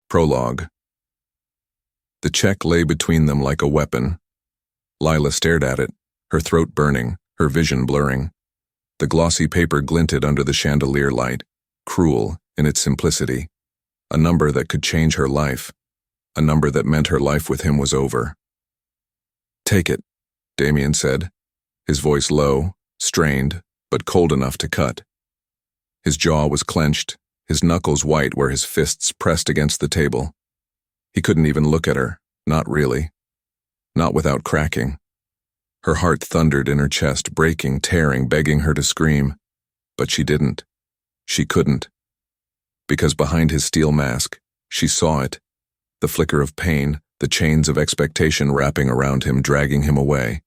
Prologue. The check lay between them like a weapon. Lila stared at it, her throat burning, her vision blurring. The glossy paper glinted under the chandelier light, cruel in its simplicity. A number that could change her life. A number that meant her life with him was over. "Take it," Damian said, his voice low, strained, but cold enough to cut. His jaw was clenched, his knuckles white where his fists pressed against the table. He couldn't even look at her, not really. Not without cracking. Her heart thundered in her chest, breaking, tearing, begging her to scream. But she didn't. She couldn't. Because behind his steel mask, she saw it. The flicker of pain, the chains of expectation wrapping around him, dragging him away.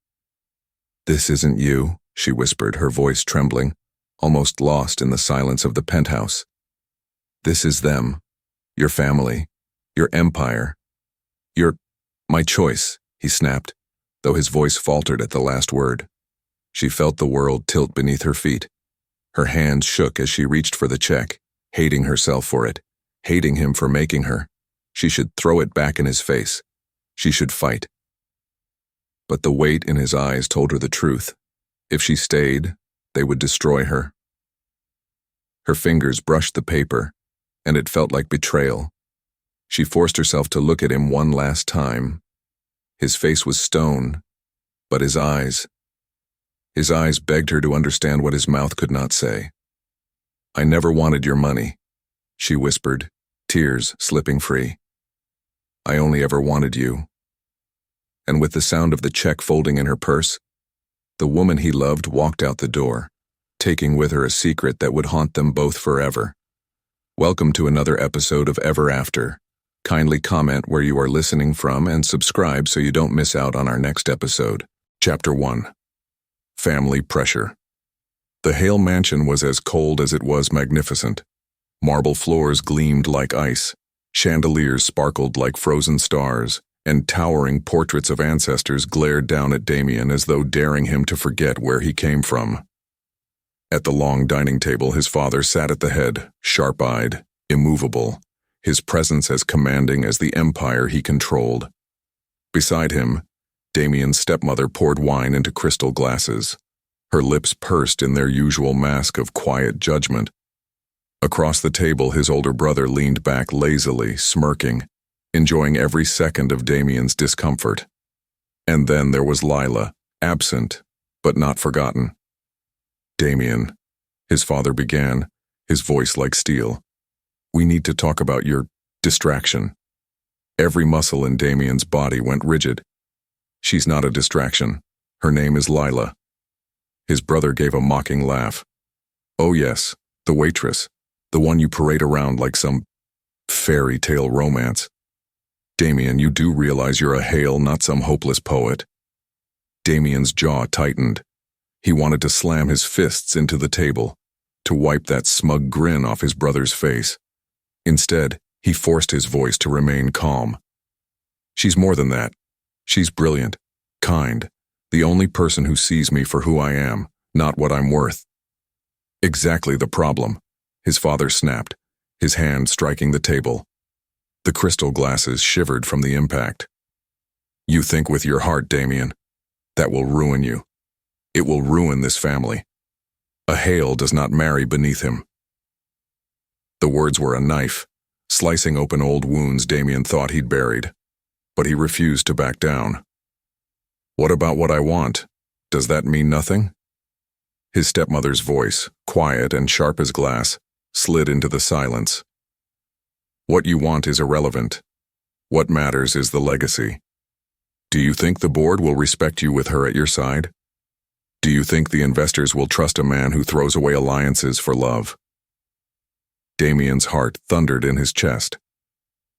"This isn't you," she whispered, her voice trembling, almost lost in the silence of the penthouse. "This is them. Your family. Your empire. My choice," he snapped, though his voice faltered at the last word. She felt the world tilt beneath her feet. Her hands shook as she reached for the check, hating herself for it, hating him for making her. She should throw it back in his face. She should fight. But the weight in his eyes told her the truth. If she stayed, they would destroy her. Her fingers brushed the paper, and it felt like betrayal. She forced herself to look at him one last time. His face was stone, but his eyes begged her to understand what his mouth could not say. "I never wanted your money," she whispered, tears slipping free. "I only ever wanted you." And with the sound of the check folding in her purse, the woman he loved walked out the door, taking with her a secret that would haunt them both forever. Welcome to another episode of Ever After. Kindly comment where you are listening from and subscribe so you don't miss out on our next episode. Chapter 1. Family Pressure. The Hale mansion was as cold as it was magnificent. Marble floors gleamed like ice, chandeliers sparkled like frozen stars, and towering portraits of ancestors glared down at Damian as though daring him to forget where he came from. At the long dining table, his father sat at the head, sharp-eyed, immovable, his presence as commanding as the empire he controlled. Beside him, Damian's stepmother poured wine into crystal glasses, her lips pursed in their usual mask of quiet judgment. Across the table, his older brother leaned back lazily, smirking, enjoying every second of Damian's discomfort. And then there was Lila, absent, but not forgotten. "Damian," his father began, his voice like steel. "We need to talk about your distraction." Every muscle in Damian's body went rigid. "She's not a distraction. Her name is Lila." His brother gave a mocking laugh. "Oh yes, the waitress, the one you parade around like some fairy tale romance. Damian, you do realize you're a Hale, not some hopeless poet." Damian's jaw tightened. He wanted to slam his fists into the table, to wipe that smug grin off his brother's face. Instead, he forced his voice to remain calm. "She's more than that. She's brilliant, kind, the only person who sees me for who I am, not what I'm worth." "Exactly the problem," his father snapped, his hand striking the table. The crystal glasses shivered from the impact. "You think with your heart, Damian. That will ruin you. It will ruin this family. A Hale does not marry beneath him." The words were a knife, slicing open old wounds Damian thought he'd buried. But he refused to back down. "What about what I want? Does that mean nothing?" His stepmother's voice, quiet and sharp as glass, slid into the silence. "What you want is irrelevant. What matters is the legacy. Do you think the board will respect you with her at your side? Do you think the investors will trust a man who throws away alliances for love?" Damian's heart thundered in his chest.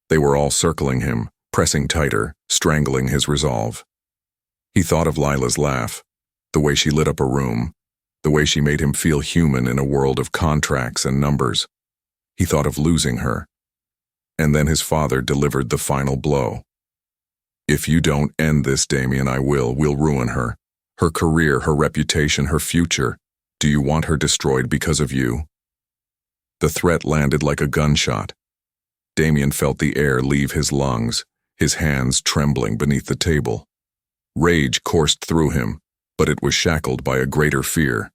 They were all circling him, pressing tighter, strangling his resolve. He thought of Lila's laugh, the way she lit up a room, the way she made him feel human in a world of contracts and numbers. He thought of losing her. And then his father delivered the final blow. "If you don't end this, Damian, I will. We'll ruin her. Her career, her reputation, her future. Do you want her destroyed because of you?" The threat landed like a gunshot. Damian felt the air leave his lungs, his hands trembling beneath the table. Rage coursed through him, but it was shackled by a greater fear.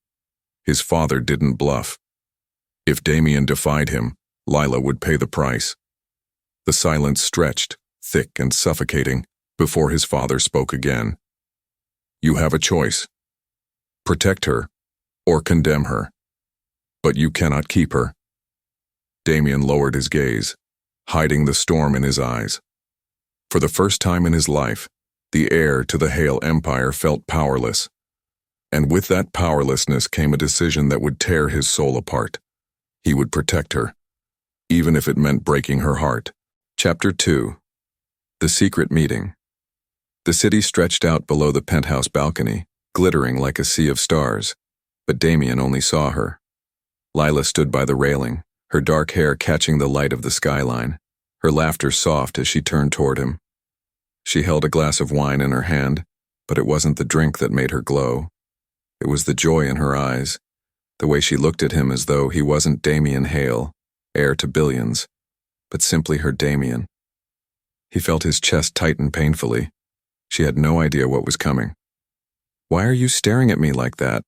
His father didn't bluff. If Damian defied him, Lila would pay the price. The silence stretched, thick and suffocating, before his father spoke again. You have a choice. Protect her, or condemn her. But you cannot keep her. Damian lowered his gaze, hiding the storm in his eyes. For the first time in his life, the heir to the Hale Empire felt powerless. And with that powerlessness came a decision that would tear his soul apart. He would protect her, even if it meant breaking her heart. Chapter 2. The Secret Meeting. The city stretched out below the penthouse balcony, glittering like a sea of stars, but Damian only saw her. Lila stood by the railing, her dark hair catching the light of the skyline, her laughter soft as she turned toward him. She held a glass of wine in her hand, but it wasn't the drink that made her glow. It was the joy in her eyes, the way she looked at him as though he wasn't Damian Hale, heir to billions, but simply her Damian. He felt his chest tighten painfully. She had no idea what was coming. "Why are you staring at me like that?"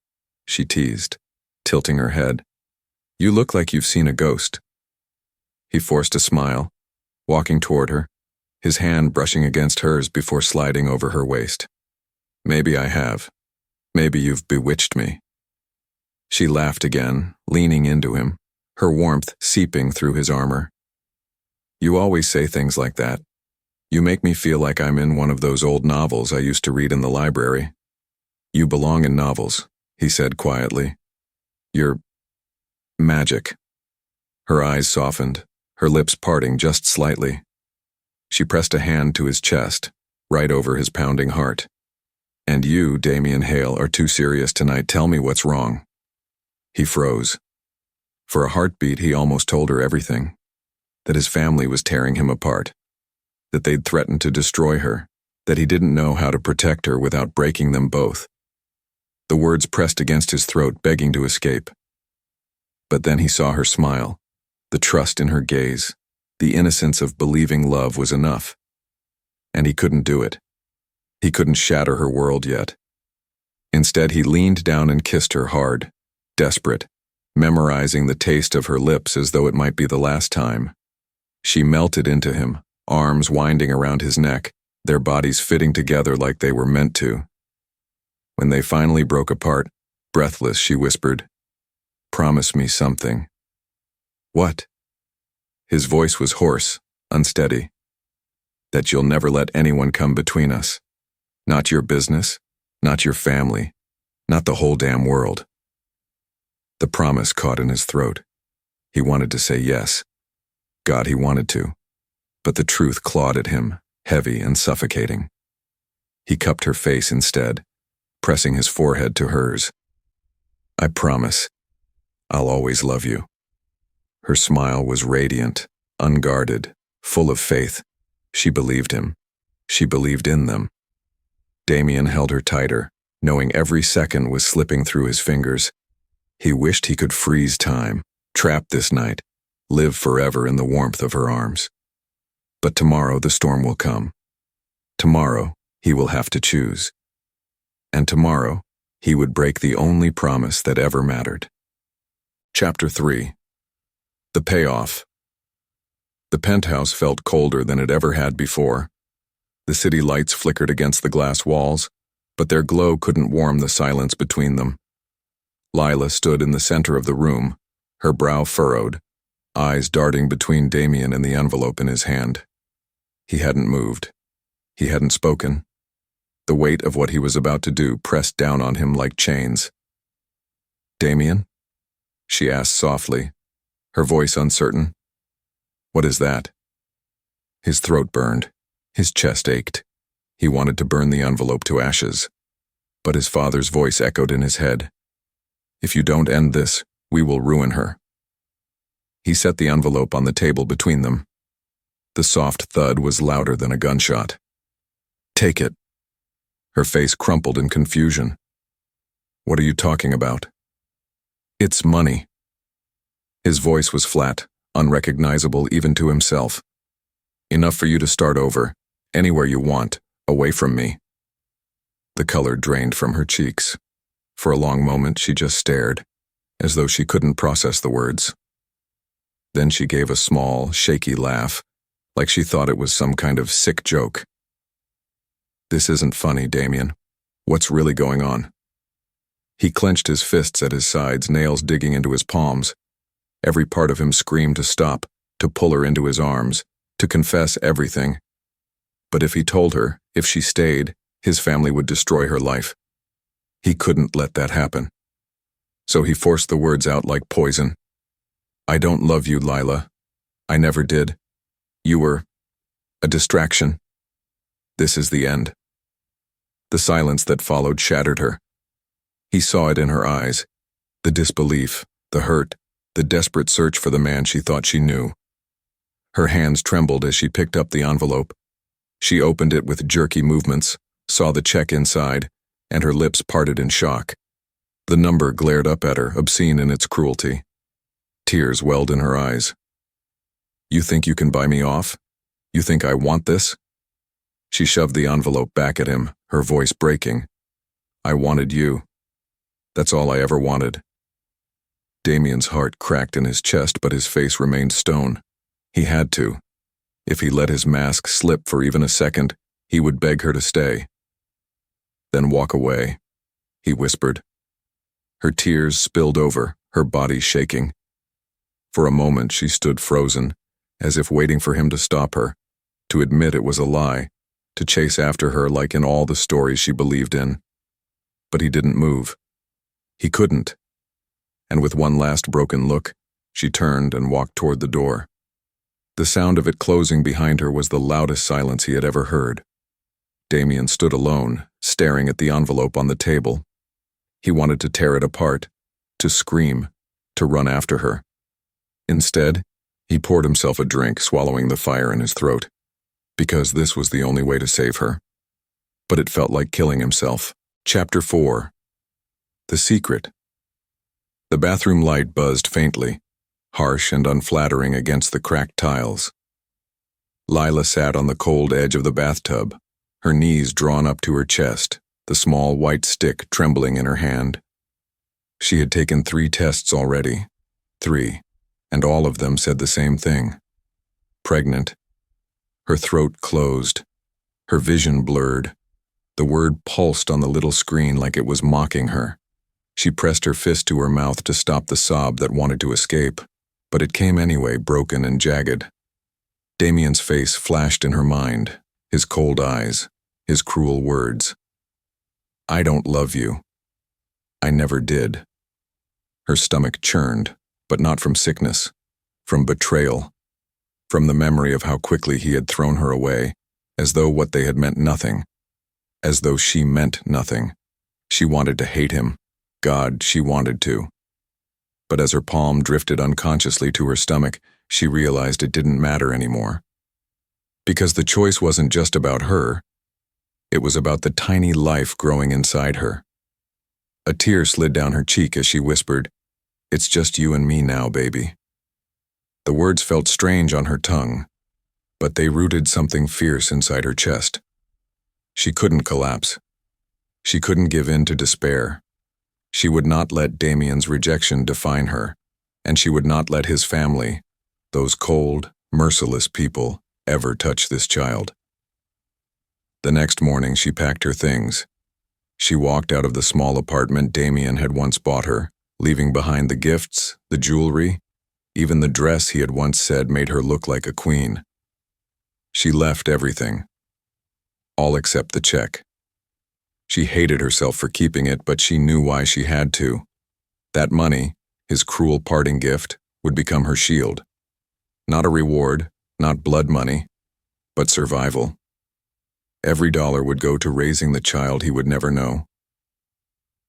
she teased, tilting her head. "You look like you've seen a ghost." He forced a smile, walking toward her, his hand brushing against hers before sliding over her waist. "Maybe I have. Maybe you've bewitched me." She laughed again, leaning into him, her warmth seeping through his armor. "You always say things like that. You make me feel like I'm in one of those old novels I used to read in the library." "You belong in novels," he said quietly. "You're magic." Her eyes softened, her lips parting just slightly. She pressed a hand to his chest, right over his pounding heart. "And you, Damian Hale, are too serious tonight. Tell me what's wrong." He froze. For a heartbeat, he almost told her everything. That his family was tearing him apart. That they'd threatened to destroy her. That he didn't know how to protect her without breaking them both. The words pressed against his throat, begging to escape. But then he saw her smile, the trust in her gaze, the innocence of believing love was enough. And he couldn't do it. He couldn't shatter her world yet. Instead, he leaned down and kissed her hard, desperate, memorizing the taste of her lips as though it might be the last time. She melted into him, arms winding around his neck, their bodies fitting together like they were meant to. When they finally broke apart, breathless, she whispered, "Promise me something." "What?" His voice was hoarse, unsteady. "That you'll never let anyone come between us. Not your business, not your family, not the whole damn world." The promise caught in his throat. He wanted to say yes. God, he wanted to. But the truth clawed at him, heavy and suffocating. He cupped her face instead, pressing his forehead to hers. "I promise. I'll always love you." Her smile was radiant, unguarded, full of faith. She believed him. She believed in them. Damian held her tighter, knowing every second was slipping through his fingers. He wished he could freeze time, trap this night, live forever in the warmth of her arms. But tomorrow the storm will come. Tomorrow he will have to choose. And tomorrow he would break the only promise that ever mattered. Chapter 3. The Payoff. The penthouse felt colder than it ever had before. The city lights flickered against the glass walls, but their glow couldn't warm the silence between them. Lila stood in the center of the room, her brow furrowed, eyes darting between Damian and the envelope in his hand. He hadn't moved. He hadn't spoken. The weight of what he was about to do pressed down on him like chains. "Damian?" she asked softly, her voice uncertain. "What is that?" His throat burned. His chest ached. He wanted to burn the envelope to ashes. But his father's voice echoed in his head. "If you don't end this, we will ruin her." He set the envelope on the table between them. The soft thud was louder than a gunshot. "Take it." Her face crumpled in confusion. "What are you talking about?" "It's money." His voice was flat, unrecognizable even to himself. Enough for you to start over, anywhere you want, away from me. The color drained from her cheeks. For a long moment she just stared, as though she couldn't process the words. Then she gave a small, shaky laugh, like she thought it was some kind of sick joke. This isn't funny, Damian. What's really going on? He clenched his fists at his sides, nails digging into his palms. Every part of him screamed to stop, to pull her into his arms, to confess everything. But if he told her, if she stayed, his family would destroy her life. He couldn't let that happen. So he forced the words out like poison. I don't love you, Lila. I never did. You were a distraction. This is the end. The silence that followed shattered her. He saw it in her eyes, the disbelief, the hurt, the desperate search for the man she thought she knew. Her hands trembled as she picked up the envelope. She opened it with jerky movements, saw the check inside, and her lips parted in shock. The number glared up at her, obscene in its cruelty. Tears welled in her eyes. You think you can buy me off? You think I want this? She shoved the envelope back at him, her voice breaking. I wanted you. That's all I ever wanted. Damian's heart cracked in his chest, but his face remained stone. He had to. If he let his mask slip for even a second, he would beg her to stay. Then walk away, he whispered. Her tears spilled over, her body shaking. For a moment she stood frozen, as if waiting for him to stop her, to admit it was a lie, to chase after her like in all the stories she believed in. But he didn't move. He couldn't. And with one last broken look, she turned and walked toward the door. The sound of it closing behind her was the loudest silence he had ever heard. Damian stood alone, staring at the envelope on the table. He wanted to tear it apart, to scream, to run after her. Instead, he poured himself a drink, swallowing the fire in his throat, because this was the only way to save her. But it felt like killing himself. Chapter 4. The Secret. The bathroom light buzzed faintly, harsh and unflattering against the cracked tiles. Lila sat on the cold edge of the bathtub, her knees drawn up to her chest, the small white stick trembling in her hand. She had taken 3 tests already. 3. And all of them said the same thing. Pregnant. Her throat closed. Her vision blurred. The word pulsed on the little screen like it was mocking her. She pressed her fist to her mouth to stop the sob that wanted to escape, but it came anyway, broken and jagged. Damian's face flashed in her mind, his cold eyes, his cruel words. I don't love you. I never did. Her stomach churned, but not from sickness, from betrayal, from the memory of how quickly he had thrown her away, as though what they had meant nothing, as though she meant nothing. She wanted to hate him. God, she wanted to. But as her palm drifted unconsciously to her stomach, she realized it didn't matter anymore. Because the choice wasn't just about her, it was about the tiny life growing inside her. A tear slid down her cheek as she whispered, "It's just you and me now, baby." The words felt strange on her tongue, but they rooted something fierce inside her chest. She couldn't collapse. She couldn't give in to despair. She would not let Damian's rejection define her, and she would not let his family, those cold, merciless people, ever touch this child. The next morning she packed her things. She walked out of the small apartment Damian had once bought her, leaving behind the gifts, the jewelry, even the dress he had once said made her look like a queen. She left everything, all except the check. She hated herself for keeping it, but she knew why she had to. That money, his cruel parting gift, would become her shield. Not a reward, not blood money, but survival. Every dollar would go to raising the child he would never know.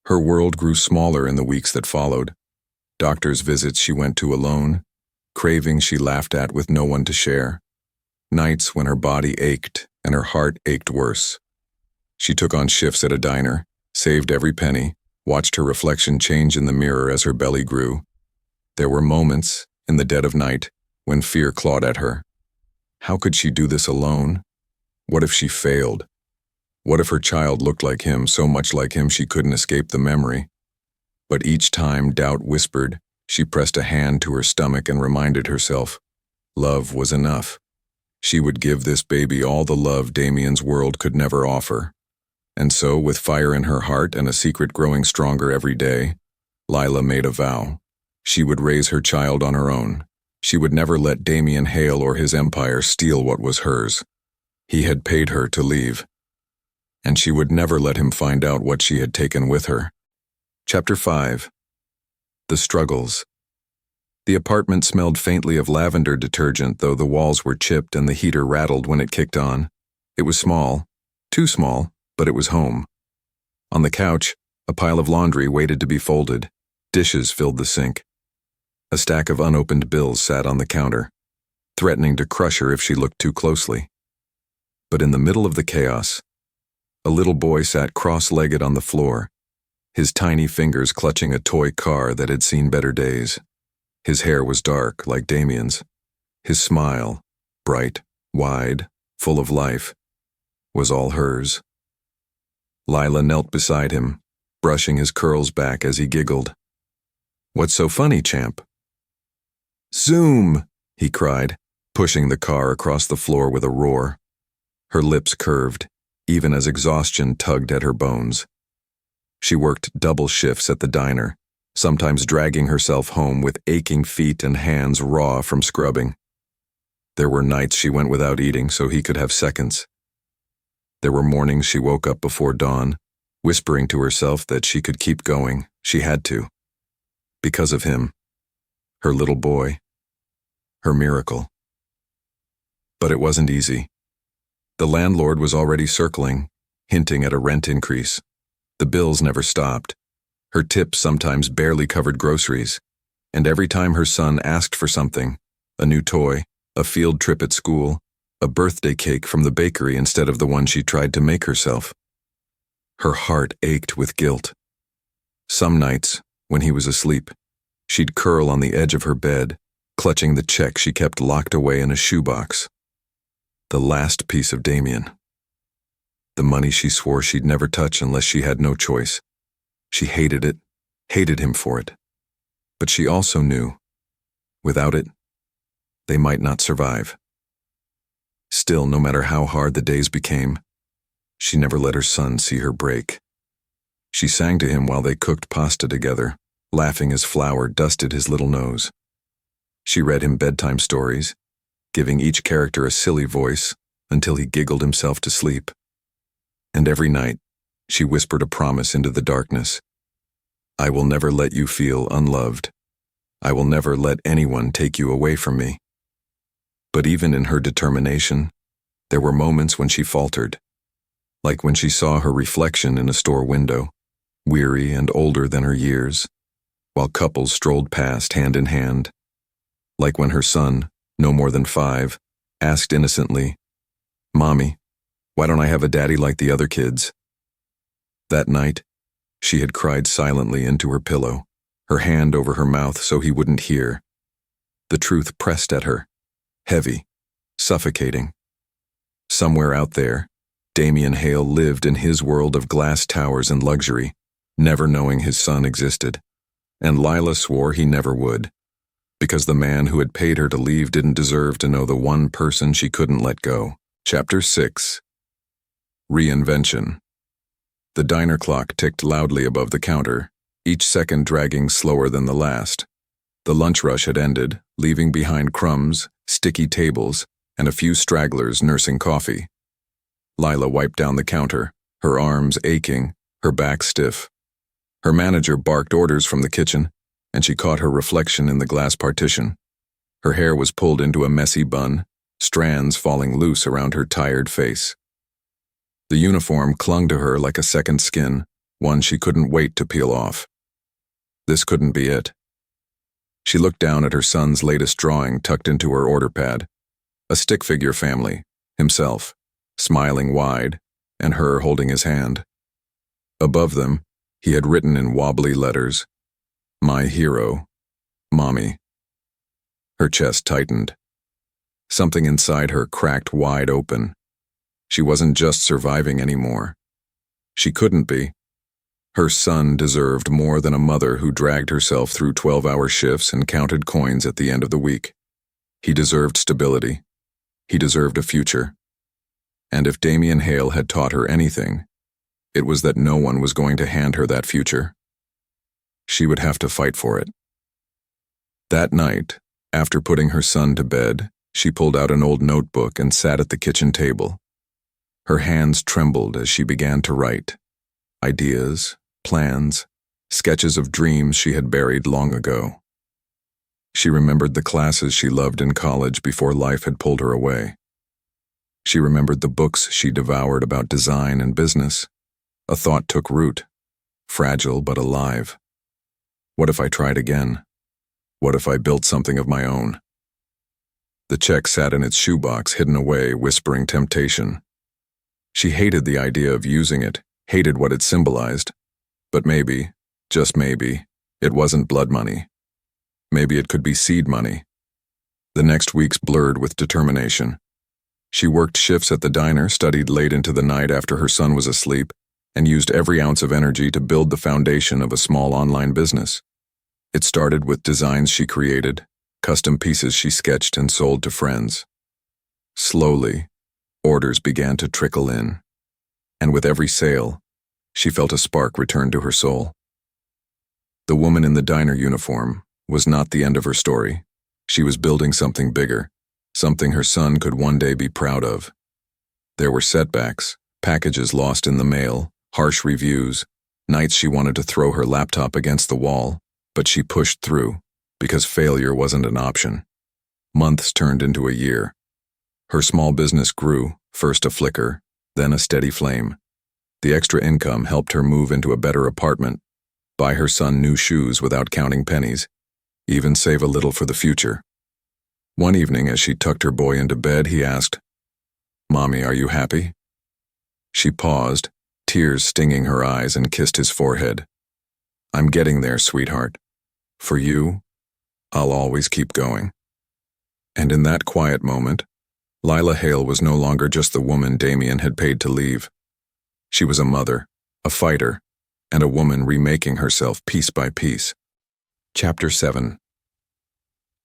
Her world grew smaller in the weeks that followed. Doctor's visits she went to alone, cravings she laughed at with no one to share, nights when her body ached and her heart ached worse. She took on shifts at a diner, saved every penny, watched her reflection change in the mirror as her belly grew. There were moments, in the dead of night, when fear clawed at her. How could she do this alone? What if she failed? What if her child looked like him, so much like him she couldn't escape the memory? But each time doubt whispered, she pressed a hand to her stomach and reminded herself, love was enough. She would give this baby all the love Damian's world could never offer. And so, with fire in her heart and a secret growing stronger every day, Lila made a vow. She would raise her child on her own. She would never let Damian Hale or his empire steal what was hers. He had paid her to leave. And she would never let him find out what she had taken with her. Chapter 5. The Struggles. The apartment smelled faintly of lavender detergent, though the walls were chipped and the heater rattled when it kicked on. It was small, too small, but it was home. On the couch, a pile of laundry waited to be folded. Dishes filled the sink. A stack of unopened bills sat on the counter, threatening to crush her if she looked too closely. But in the middle of the chaos, a little boy sat cross-legged on the floor, his tiny fingers clutching a toy car that had seen better days. His hair was dark, like Damian's. His smile, bright, wide, full of life, was all hers. Lila knelt beside him, brushing his curls back as he giggled. "What's so funny, champ?" "Zoom!" he cried, pushing the car across the floor with a roar. Her lips curved, even as exhaustion tugged at her bones. She worked double shifts at the diner, sometimes dragging herself home with aching feet and hands raw from scrubbing. There were nights she went without eating so he could have seconds. There were mornings she woke up before dawn, whispering to herself that she could keep going. She had to. Because of him. Her little boy. Her miracle. But it wasn't easy. The landlord was already circling, hinting at a rent increase. The bills never stopped. Her tips sometimes barely covered groceries. And every time her son asked for something, a new toy, a field trip at school, a birthday cake from the bakery instead of the one she tried to make herself, her heart ached with guilt. Some nights, when he was asleep, she'd curl on the edge of her bed, clutching the check she kept locked away in a shoebox. The last piece of Damian. The money she swore she'd never touch unless she had no choice. She hated it, hated him for it. But she also knew, without it, they might not survive. Still, no matter how hard the days became, she never let her son see her break. She sang to him while they cooked pasta together, laughing as flour dusted his little nose. She read him bedtime stories, giving each character a silly voice until he giggled himself to sleep. And every night, she whispered a promise into the darkness. "I will never let you feel unloved. I will never let anyone take you away from me." But even in her determination, there were moments when she faltered, like when she saw her reflection in a store window, weary and older than her years, while couples strolled past hand in hand, like when her son, no more than 5, asked innocently, "Mommy, why don't I have a daddy like the other kids?" That night, she had cried silently into her pillow, her hand over her mouth so he wouldn't hear. The truth pressed at her, heavy, suffocating. Somewhere out there, Damian Hale lived in his world of glass towers and luxury, never knowing his son existed. And Lila swore he never would, because the man who had paid her to leave didn't deserve to know the one person she couldn't let go. Chapter 6. Reinvention. The diner clock ticked loudly above the counter, each second dragging slower than the last. The lunch rush had ended, leaving behind crumbs, sticky tables, and a few stragglers nursing coffee. Lila wiped down the counter, her arms aching, her back stiff. Her manager barked orders from the kitchen, and she caught her reflection in the glass partition. Her hair was pulled into a messy bun, strands falling loose around her tired face. The uniform clung to her like a second skin, one she couldn't wait to peel off. This couldn't be it. She looked down at her son's latest drawing tucked into her order pad. A stick figure family, himself, smiling wide, and her holding his hand. Above them, he had written in wobbly letters, "My hero, Mommy." Her chest tightened, Something inside her cracked wide open. She wasn't just surviving anymore. She couldn't be. Her son deserved more than a mother who dragged herself through 12-hour shifts and counted coins at the end of the week. He deserved stability. He deserved a future. And if Damian Hale had taught her anything, it was that no one was going to hand her that future. She would have to fight for it. That night, after putting her son to bed, she pulled out an old notebook and sat at the kitchen table. Her hands trembled as she began to write. Ideas, plans, sketches of dreams she had buried long ago. She remembered the classes she loved in college before life had pulled her away. She remembered the books she devoured about design and business. A thought took root, fragile but alive. What if I tried again? What if I built something of my own? The check sat in its shoebox, hidden away, whispering temptation. She hated the idea of using it, hated what it symbolized. But maybe, just maybe, it wasn't blood money. Maybe it could be seed money. The next weeks blurred with determination. She worked shifts at the diner, studied late into the night after her son was asleep, and used every ounce of energy to build the foundation of a small online business. It started with designs she created, custom pieces she sketched and sold to friends. Slowly, orders began to trickle in, and with every sale, she felt a spark return to her soul. The woman in the diner uniform was not the end of her story. She was building something bigger, something her son could one day be proud of. There were setbacks, packages lost in the mail, harsh reviews, nights she wanted to throw her laptop against the wall, but she pushed through, because failure wasn't an option. Months turned into a year. Her small business grew, first a flicker, then a steady flame. The extra income helped her move into a better apartment, buy her son new shoes without counting pennies, even save a little for the future. One evening, as she tucked her boy into bed, he asked, "Mommy, are you happy?" She paused, tears stinging her eyes, and kissed his forehead. "I'm getting there, sweetheart. For you, I'll always keep going." And in that quiet moment, Lila Hale was no longer just the woman Damian had paid to leave. She was a mother, a fighter, and a woman remaking herself piece by piece. Chapter 7.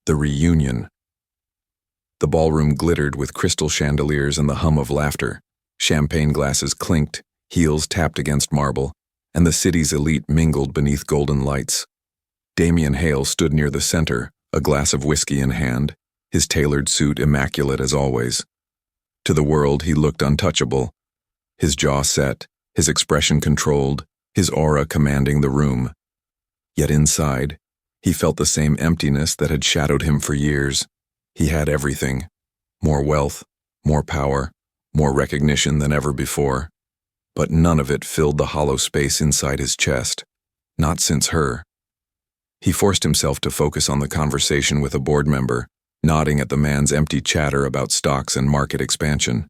The Reunion. The ballroom glittered with crystal chandeliers and the hum of laughter. Champagne glasses clinked, heels tapped against marble, and the city's elite mingled beneath golden lights. Damian Hale stood near the center, a glass of whiskey in hand, his tailored suit immaculate as always. To the world, he looked untouchable, his jaw set, his expression controlled, his aura commanding the room. Yet inside, he felt the same emptiness that had shadowed him for years. He had everything, more wealth, more power, more recognition than ever before. But none of it filled the hollow space inside his chest, not since her. He forced himself to focus on the conversation with a board member, nodding at the man's empty chatter about stocks and market expansion.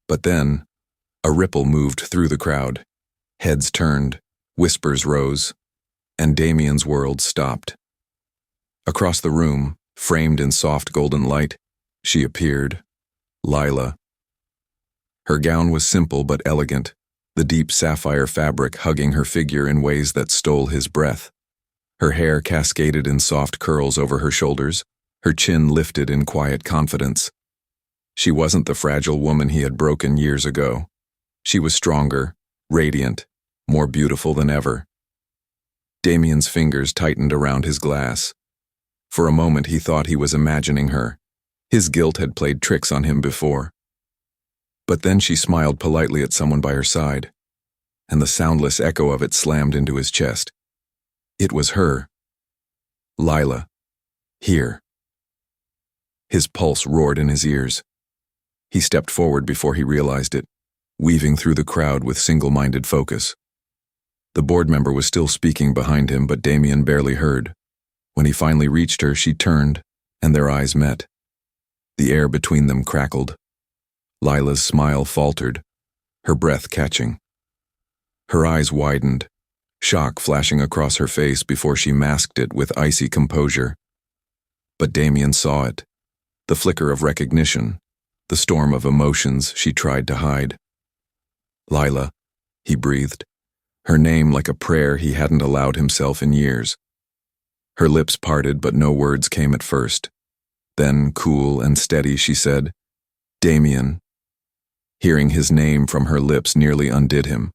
But then, a ripple moved through the crowd. Heads turned, whispers rose, and Damian's world stopped. Across the room, framed in soft golden light, she appeared, Lila. Her gown was simple but elegant, the deep sapphire fabric hugging her figure in ways that stole his breath. Her hair cascaded in soft curls over her shoulders, her chin lifted in quiet confidence. She wasn't the fragile woman he had broken years ago. She was stronger, radiant, more beautiful than ever. Damian's fingers tightened around his glass. For a moment he thought he was imagining her. His guilt had played tricks on him before. But then she smiled politely at someone by her side, and the soundless echo of it slammed into his chest. It was her. Lila. Here. His pulse roared in his ears. He stepped forward before he realized it, weaving through the crowd with single-minded focus. The board member was still speaking behind him, but Damian barely heard. When he finally reached her, she turned, and their eyes met. The air between them crackled. Lila's smile faltered, her breath catching. Her eyes widened, shock flashing across her face before she masked it with icy composure. But Damian saw it, the flicker of recognition, the storm of emotions she tried to hide. Lila, he breathed, her name like a prayer he hadn't allowed himself in years. Her lips parted, but no words came at first. Then, cool and steady, she said, "Damian." Hearing his name from her lips nearly undid him.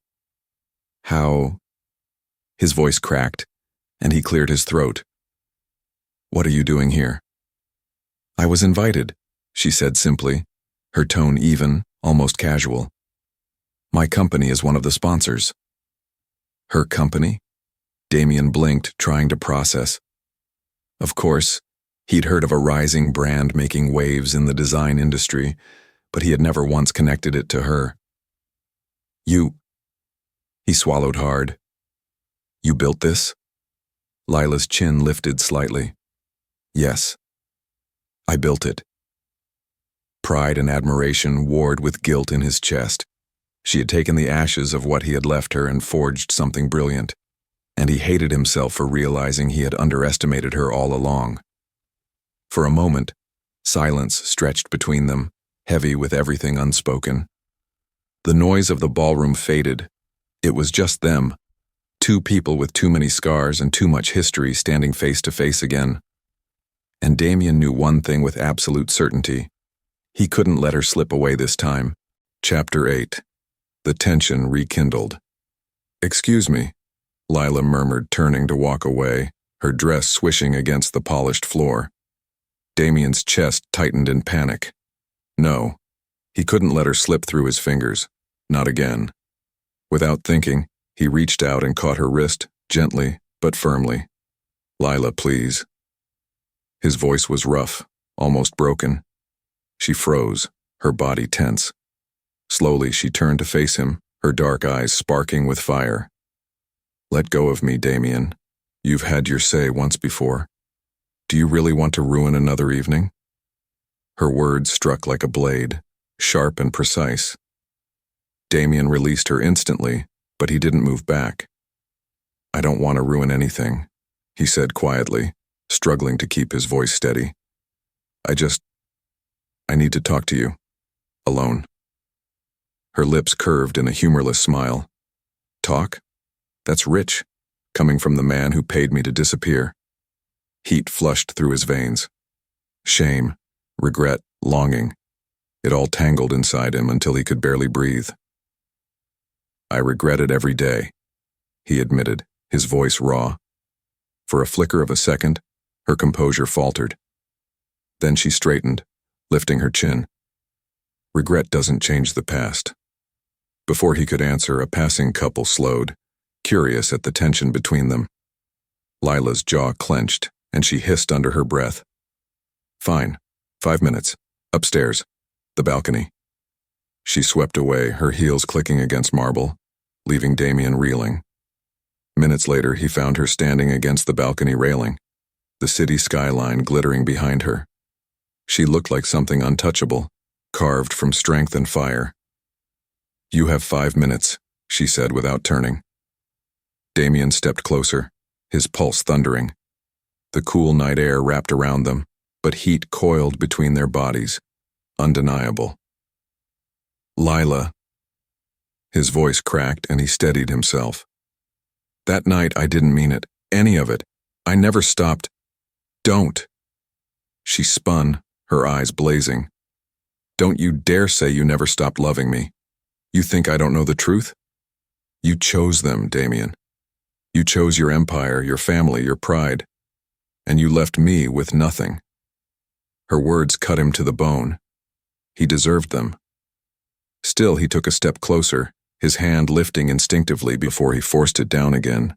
"How?" His voice cracked, and he cleared his throat. "What are you doing here?" "I was invited," she said simply, her tone even, almost casual. "My company is one of the sponsors." Her company? Damian blinked, trying to process. Of course, he'd heard of a rising brand making waves in the design industry, but he had never once connected it to her. "You..." He swallowed hard. "You built this?" Lila's chin lifted slightly. "Yes. I built it." Pride and admiration warred with guilt in his chest. She had taken the ashes of what he had left her and forged something brilliant, and he hated himself for realizing he had underestimated her all along. For a moment, silence stretched between them, heavy with everything unspoken. The noise of the ballroom faded. It was just them, two people with too many scars and too much history standing face to face again. And Damian knew one thing with absolute certainty. He couldn't let her slip away this time. Chapter 8. The tension rekindled. "Excuse me," Lila murmured, turning to walk away, her dress swishing against the polished floor. Damian's chest tightened in panic. No, he couldn't let her slip through his fingers. Not again. Without thinking, he reached out and caught her wrist, gently but firmly. "Lila, please." His voice was rough, almost broken. She froze, her body tense. Slowly, she turned to face him, her dark eyes sparking with fire. "Let go of me, Damian. You've had your say once before. Do you really want to ruin another evening?" Her words struck like a blade, sharp and precise. Damian released her instantly, but he didn't move back. "I don't want to ruin anything," he said quietly, struggling to keep his voice steady. I need to talk to you. Alone." Her lips curved in a humorless smile. "Talk? That's rich, coming from the man who paid me to disappear." Heat flushed through his veins. Shame, regret, longing. It all tangled inside him until he could barely breathe. "I regret it every day," he admitted, his voice raw. For a flicker of a second, her composure faltered. Then she straightened, lifting her chin. "Regret doesn't change the past." Before he could answer, a passing couple slowed, curious at the tension between them. Lila's jaw clenched, and she hissed under her breath. "Fine. 5 minutes. Upstairs. The balcony." She swept away, her heels clicking against marble, leaving Damian reeling. Minutes later, he found her standing against the balcony railing, the city skyline glittering behind her. She looked like something untouchable, carved from strength and fire. "You have 5 minutes," she said without turning. Damian stepped closer, his pulse thundering. The cool night air wrapped around them, but heat coiled between their bodies, undeniable. "Lila." His voice cracked and he steadied himself. "That night I didn't mean it, any of it. I never stopped. Don't." She spun, her eyes blazing. "Don't you dare say you never stopped loving me. You think I don't know the truth? You chose them, Damian. You chose your empire, your family, your pride, and you left me with nothing." Her words cut him to the bone. He deserved them. Still, he took a step closer, his hand lifting instinctively before he forced it down again.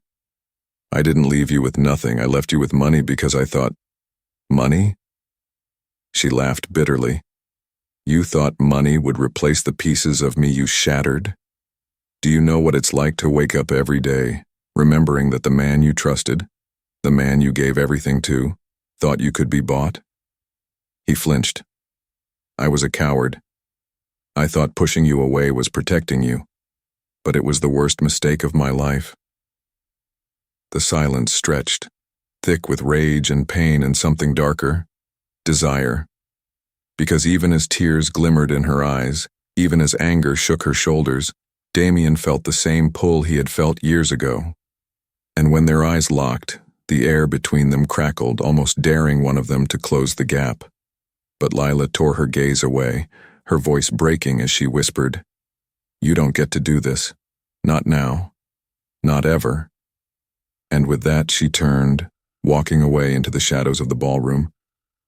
"I didn't leave you with nothing. I left you with money because I thought..." "Money?" She laughed bitterly. "You thought money would replace the pieces of me you shattered? Do you know what it's like to wake up every day, remembering that the man you trusted, the man you gave everything to, thought you could be bought?" He flinched. "I was a coward. I thought pushing you away was protecting you, but it was the worst mistake of my life." The silence stretched, thick with rage and pain and something darker, desire. Because even as tears glimmered in her eyes, even as anger shook her shoulders, Damian felt the same pull he had felt years ago. And when their eyes locked, the air between them crackled, almost daring one of them to close the gap. But Lila tore her gaze away, her voice breaking as she whispered, "You don't get to do this. Not now. Not ever." And with that she turned, walking away into the shadows of the ballroom,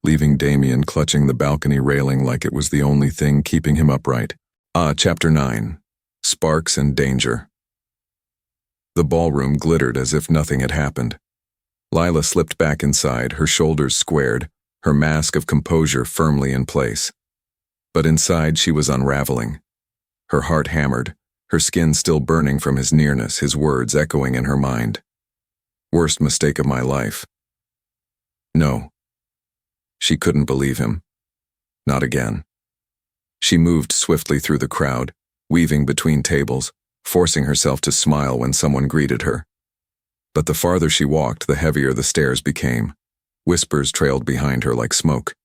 leaving Damian clutching the balcony railing like it was the only thing keeping him upright. Chapter 9. Sparks and Danger. The ballroom glittered as if nothing had happened. Lila slipped back inside, her shoulders squared, her mask of composure firmly in place. But inside she was unraveling. Her heart hammered, her skin still burning from his nearness, his words echoing in her mind. Worst mistake of my life. No. She couldn't believe him. Not again. She moved swiftly through the crowd, weaving between tables, forcing herself to smile when someone greeted her. But the farther she walked, the heavier the stairs became. Whispers trailed behind her like smoke.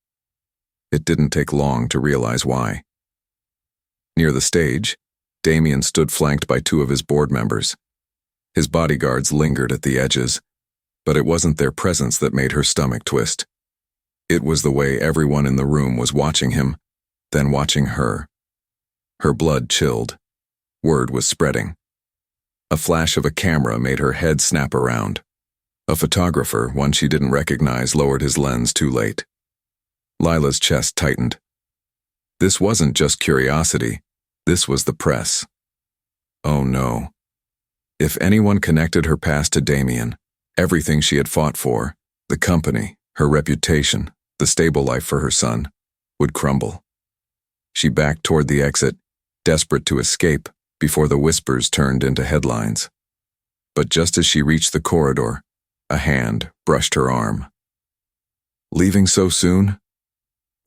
It didn't take long to realize why. Near the stage, Damian stood flanked by two of his board members. His bodyguards lingered at the edges, but it wasn't their presence that made her stomach twist. It was the way everyone in the room was watching him, then watching her. Her blood chilled. Word was spreading. A flash of a camera made her head snap around. A photographer, one she didn't recognize, lowered his lens too late. Lila's chest tightened. This wasn't just curiosity. This was the press. Oh no. If anyone connected her past to Damian, everything she had fought for, the company, her reputation, the stable life for her son, would crumble. She backed toward the exit, desperate to escape before the whispers turned into headlines. But just as she reached the corridor, a hand brushed her arm. Leaving so soon?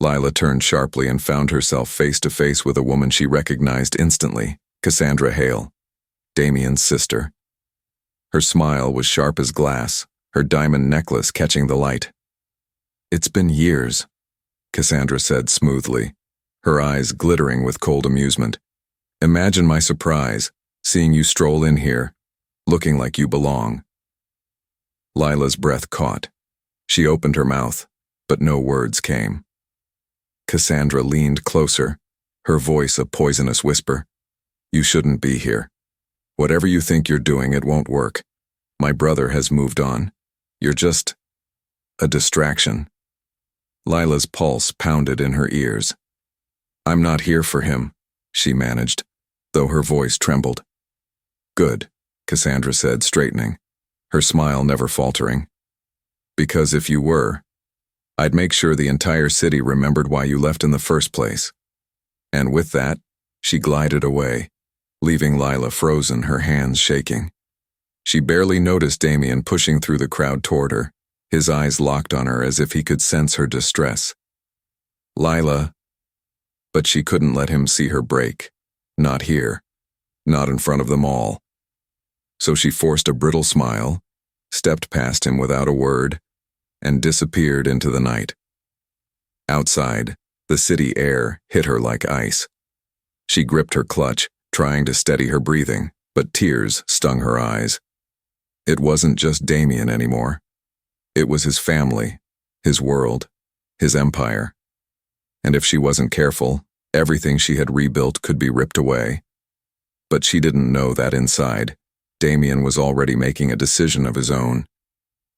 Lila turned sharply and found herself face to face with a woman she recognized instantly, Cassandra Hale, Damian's sister. Her smile was sharp as glass, her diamond necklace catching the light. "It's been years," Cassandra said smoothly, her eyes glittering with cold amusement. "Imagine my surprise, seeing you stroll in here, looking like you belong." Lila's breath caught. She opened her mouth, but no words came. Cassandra leaned closer, her voice a poisonous whisper. "You shouldn't be here. Whatever you think you're doing, it won't work. My brother has moved on. You're just a distraction." Lila's pulse pounded in her ears. "I'm not here for him," she managed, though her voice trembled. "Good," Cassandra said, straightening, her smile never faltering. "Because if you were, I'd make sure the entire city remembered why you left in the first place." And with that, she glided away, leaving Lila frozen, her hands shaking. She barely noticed Damian pushing through the crowd toward her, his eyes locked on her as if he could sense her distress. "Lila," but she couldn't let him see her break. Not here. Not in front of them all. So she forced a brittle smile, stepped past him without a word, and disappeared into the night. Outside, the city air hit her like ice. She gripped her clutch, trying to steady her breathing, but tears stung her eyes. It wasn't just Damian anymore. It was his family, his world, his empire. And if she wasn't careful, everything she had rebuilt could be ripped away. But she didn't know that inside, Damian was already making a decision of his own.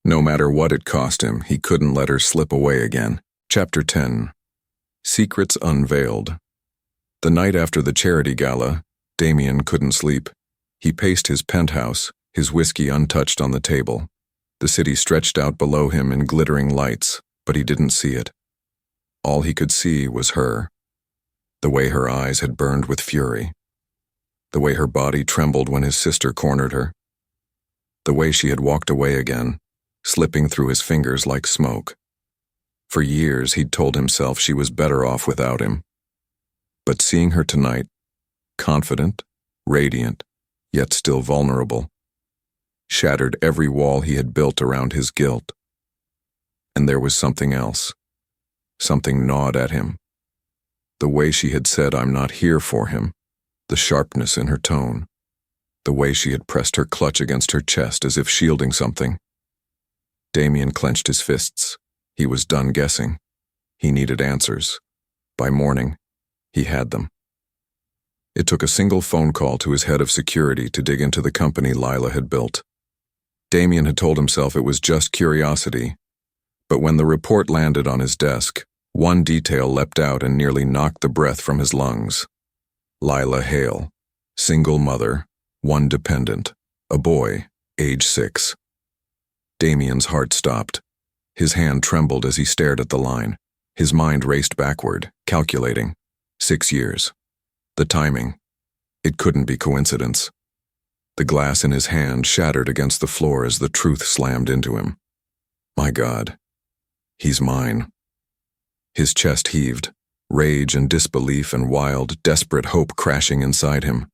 No matter what it cost him, he couldn't let her slip away again. Chapter 10. Secrets Unveiled. The night after the charity gala, Damian couldn't sleep. He paced his penthouse, his whiskey untouched on the table. The city stretched out below him in glittering lights, but he didn't see it. All he could see was her. The way her eyes had burned with fury. The way her body trembled when his sister cornered her. The way she had walked away again, slipping through his fingers like smoke. For years he'd told himself she was better off without him. But seeing her tonight, confident, radiant, yet still vulnerable, shattered every wall he had built around his guilt. And there was something else. Something gnawed at him, The way she had said, "I'm not here for him," the sharpness in her tone, the way she had pressed her clutch against her chest as if shielding something. Damian clenched his fists. He was done guessing. He needed answers. By morning, he had them. It took a single phone call to his head of security to dig into the company Lila had built. Damian had told himself it was just curiosity, but when the report landed on his desk, one detail leapt out and nearly knocked the breath from his lungs. Lila Hale, single mother, one dependent, a boy, age 6. Damian's heart stopped. His hand trembled as he stared at the line. His mind raced backward, calculating. 6 years. The timing. It couldn't be coincidence. The glass in his hand shattered against the floor as the truth slammed into him. My God. He's mine. His chest heaved, rage and disbelief and wild, desperate hope crashing inside him.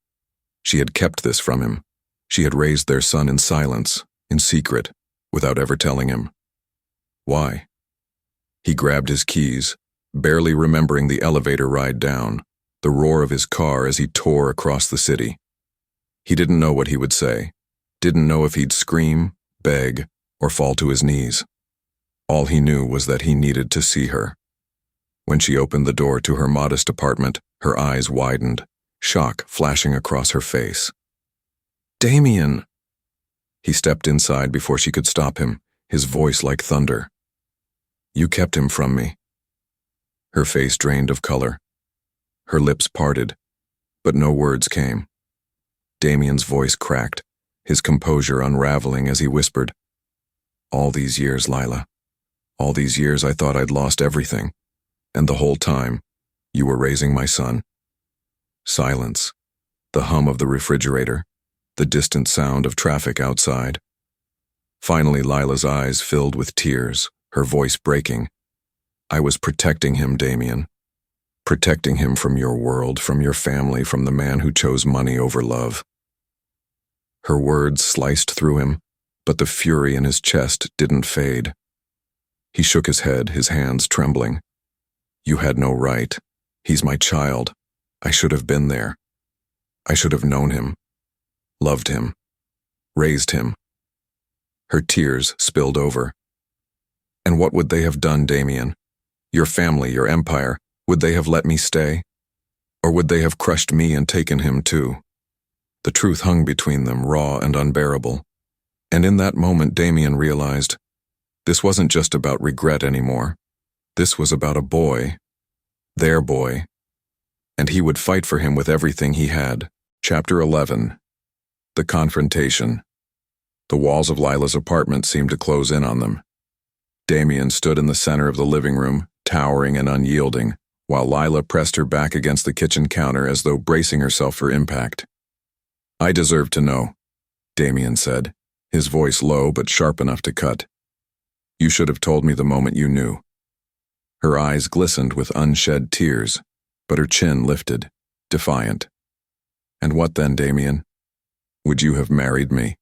She had kept this from him. She had raised their son in silence, in secret, without ever telling him. Why? He grabbed his keys, barely remembering the elevator ride down, the roar of his car as he tore across the city. He didn't know what he would say, didn't know if he'd scream, beg, or fall to his knees. All he knew was that he needed to see her. When she opened the door to her modest apartment, her eyes widened, shock flashing across her face. Damian! He stepped inside before she could stop him, his voice like thunder. You kept him from me. Her face drained of color. Her lips parted, but no words came. Damian's voice cracked, his composure unraveling as he whispered, All these years, Lila. All these years I thought I'd lost everything, and the whole time, you were raising my son. Silence, the hum of the refrigerator, the distant sound of traffic outside. Finally, Lila's eyes filled with tears, her voice breaking. I was protecting him, Damian. Protecting him from your world, from your family, from the man who chose money over love. Her words sliced through him, but the fury in his chest didn't fade. He shook his head, his hands trembling. You had no right. He's my child. I should have been there. I should have known him, loved him, raised him. Her tears spilled over. And what would they have done, Damian? Your family, your empire, would they have let me stay? Or would they have crushed me and taken him too? The truth hung between them, raw and unbearable. And in that moment, Damian realized this wasn't just about regret anymore. This was about a boy, their boy, and he would fight for him with everything he had. Chapter 11. The Confrontation. The walls of Lila's apartment seemed to close in on them. Damian stood in the center of the living room, towering and unyielding, while Lila pressed her back against the kitchen counter as though bracing herself for impact. I deserve to know, Damian said, his voice low but sharp enough to cut. You should have told me the moment you knew. Her eyes glistened with unshed tears, but her chin lifted, defiant. And what then, Damian? Would you have married me?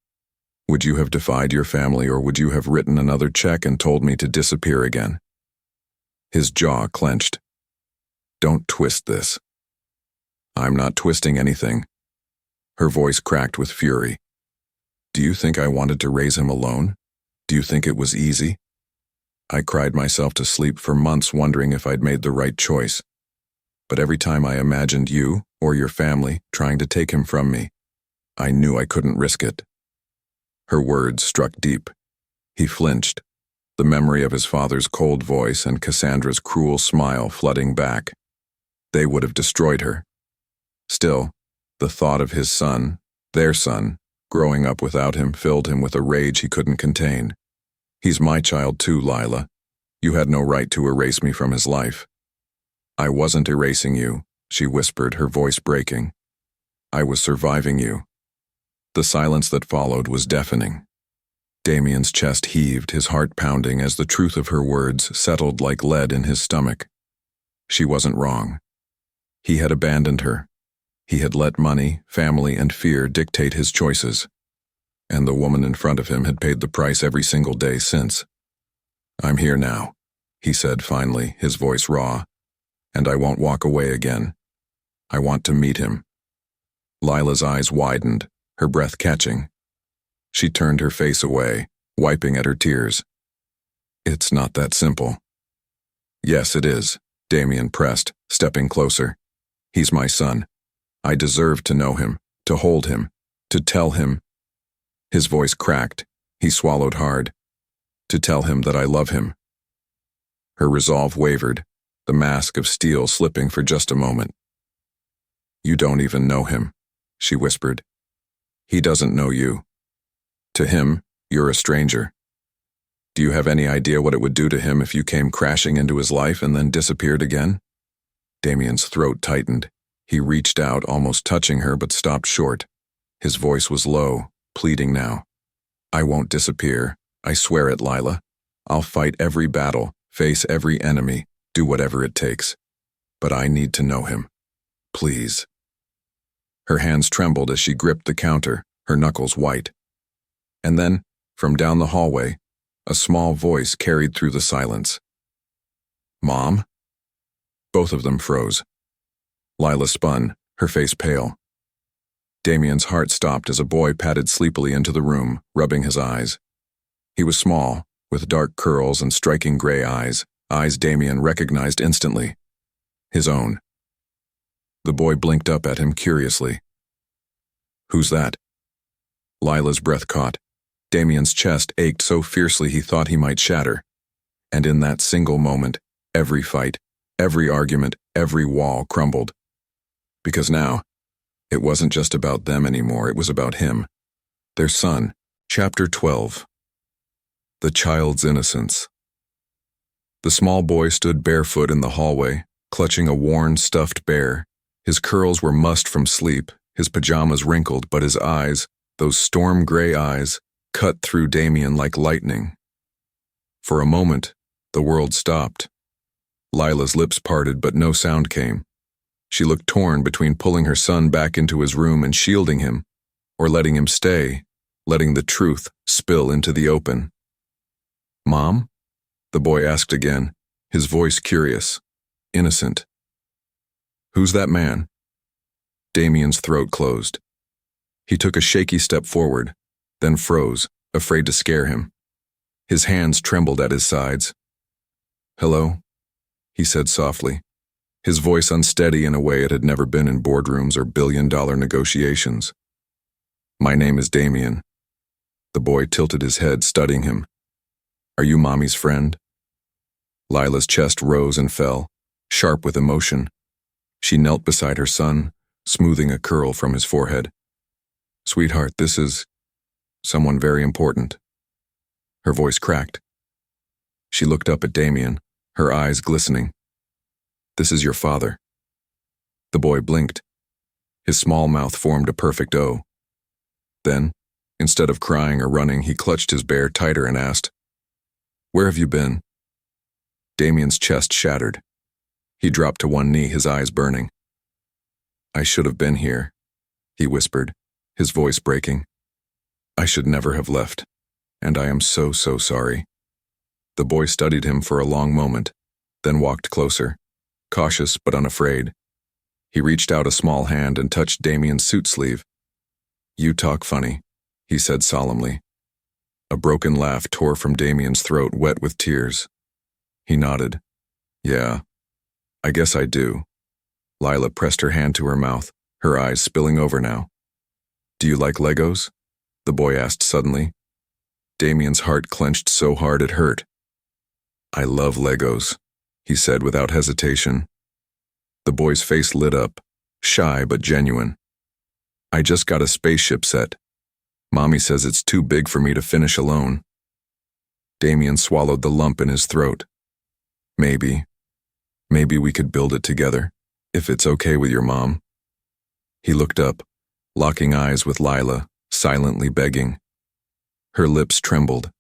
Would you have defied your family, or would you have written another check and told me to disappear again? His jaw clenched. Don't twist this. I'm not twisting anything. Her voice cracked with fury. Do you think I wanted to raise him alone? Do you think it was easy? I cried myself to sleep for months wondering if I'd made the right choice. But every time I imagined you, or your family, trying to take him from me, I knew I couldn't risk it. Her words struck deep. He flinched, the memory of his father's cold voice and Cassandra's cruel smile flooding back. They would have destroyed her. Still, the thought of his son, their son, growing up without him filled him with a rage he couldn't contain. He's my child too, Lila. You had no right to erase me from his life. I wasn't erasing you, she whispered, her voice breaking. I was surviving you. The silence that followed was deafening. Damian's chest heaved, his heart pounding as the truth of her words settled like lead in his stomach. She wasn't wrong. He had abandoned her. He had let money, family, and fear dictate his choices. And the woman in front of him had paid the price every single day since. I'm here now, he said finally, his voice raw. and I won't walk away again. I want to meet him." Lila's eyes widened, her breath catching. She turned her face away, wiping at her tears. "It's not that simple." "Yes, it is," Damian pressed, stepping closer. "He's my son. I deserve to know him, to hold him, to tell him." His voice cracked. He swallowed hard. "To tell him that I love him." Her resolve wavered, the mask of steel slipping for just a moment. "You don't even know him," she whispered. "He doesn't know you. To him, you're a stranger. Do you have any idea what it would do to him if you came crashing into his life and then disappeared again?" Damian's throat tightened. He reached out, almost touching her, but stopped short. His voice was low, pleading now. "I won't disappear. I swear it, Lila. I'll fight every battle, face every enemy, do whatever it takes. But I need to know him. Please." Her hands trembled as she gripped the counter, her knuckles white. And then, from down the hallway, a small voice carried through the silence. "Mom?" Both of them froze. Lila spun, her face pale. Damian's heart stopped as a boy padded sleepily into the room, rubbing his eyes. He was small, with dark curls and striking gray eyes Damian recognized instantly. His own. The boy blinked up at him curiously. "Who's that?" Lila's breath caught. Damian's chest ached so fiercely he thought he might shatter. And in that single moment, every fight, every argument, every wall crumbled. Because now, it wasn't just about them anymore, it was about him. Their son. Chapter 12. The Child's Innocence. The small boy stood barefoot in the hallway, clutching a worn, stuffed bear. His curls were mussed from sleep, his pajamas wrinkled, but his eyes, those storm-gray eyes, cut through Damian like lightning. For a moment, the world stopped. Lila's lips parted, but no sound came. She looked torn between pulling her son back into his room and shielding him, or letting him stay, letting the truth spill into the open. "Mom?" the boy asked again, his voice curious, innocent. "Who's that man?" Damian's throat closed. He took a shaky step forward, then froze, afraid to scare him. His hands trembled at his sides. "Hello?" he said softly, his voice unsteady in a way it had never been in boardrooms or billion-dollar negotiations. "My name is Damian." The boy tilted his head, studying him. "Are you Mommy's friend?" Lila's chest rose and fell, sharp with emotion. She knelt beside her son, smoothing a curl from his forehead. "Sweetheart, this is someone very important." Her voice cracked. She looked up at Damian, her eyes glistening. "This is your father." The boy blinked. His small mouth formed a perfect O. Then, instead of crying or running, he clutched his bear tighter and asked, "Where have you been?" Damian's chest shattered. He dropped to one knee, his eyes burning. "I should have been here," he whispered, his voice breaking. "I should never have left, and I am so, so sorry." The boy studied him for a long moment, then walked closer, cautious but unafraid. He reached out a small hand and touched Damian's suit sleeve. "You talk funny," he said solemnly. A broken laugh tore from Damian's throat, wet with tears. He nodded. "Yeah, I guess I do." Lila pressed her hand to her mouth, her eyes spilling over now. "Do you like Legos?" the boy asked suddenly. Damian's heart clenched so hard it hurt. "I love Legos," he said without hesitation. The boy's face lit up, shy but genuine. "I just got a spaceship set. Mommy says it's too big for me to finish alone." Damian swallowed the lump in his throat. Maybe we could build it together, if it's okay with your mom." He looked up, locking eyes with Lila, silently begging. Her lips trembled.